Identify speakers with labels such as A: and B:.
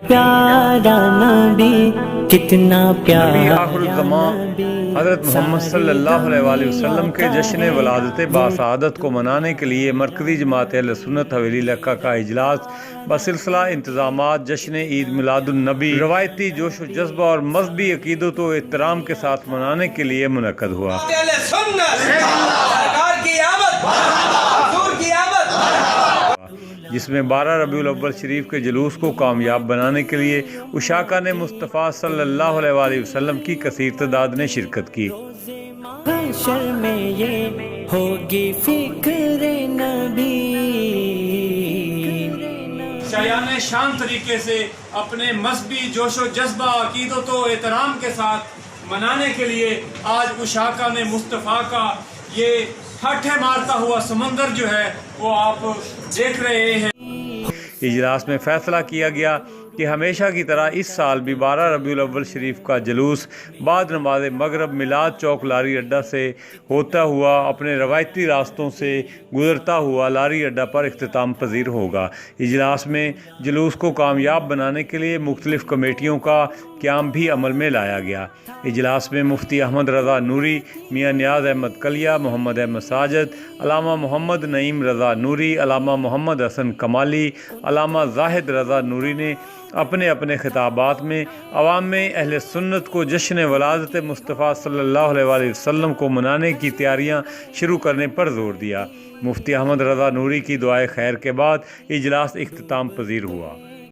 A: پیارا نبی کتنا پیارا
B: آخر الزمان حضرت محمد صلی اللہ علیہ وآلہ وسلم کے جشن ولادت باسعادت کو منانے کے لیے مرکزی جماعت اہل سنت حویلی لکھا کا اجلاس بسلسلہ انتظامات جشن عید میلاد النبی روایتی جوش و جذبہ اور مذہبی عقیدت و احترام کے ساتھ منانے کے لیے منعقد ہوا۔ جس میں 12 ربیع الاول شریف کے جلوس کو کامیاب بنانے کے لیے اشاکہ نے مصطفیٰ صلی اللہ علیہ وآلہ وسلم کی کثیر تعداد نے شرکت کی۔
A: حشر میں یہ ہوگی فکر نبی،
C: شایان شان طریقے سے اپنے مذہبی جوش و جذبہ عقیدت و احترام کے ساتھ منانے کے لیے آج اشاکہ نے مصطفیٰ کا یہ ہٹھے مارتا ہوا سمندر جو ہے وہ آپ دیکھ رہے ہیں۔
B: اجلاس میں فیصلہ کیا گیا کہ ہمیشہ کی طرح اس سال بھی 12 ربیع الاول شریف کا جلوس بعد نماز مغرب میلاد چوک لاری اڈہ سے ہوتا ہوا اپنے روایتی راستوں سے گزرتا ہوا لاری اڈہ پر اختتام پذیر ہوگا۔ اجلاس میں جلوس کو کامیاب بنانے کے لیے مختلف کمیٹیوں کا قیام بھی عمل میں لایا گیا۔ اجلاس میں مفتی احمد رضا نوری، میاں نیاز احمد کلیہ، محمد احمد ساجد، علامہ محمد نعیم رضا نوری، علامہ محمد حسن کمالی، علامہ زاہد رضا نوری نے اپنے اپنے خطابات میں عوام میں اہل سنت کو جشن ولادت مصطفیٰ صلی اللہ علیہ وآلہ وسلم کو منانے کی تیاریاں شروع کرنے پر زور دیا۔ مفتی احمد رضا نوری کی دعائے خیر کے بعد اجلاس اختتام پذیر ہوا۔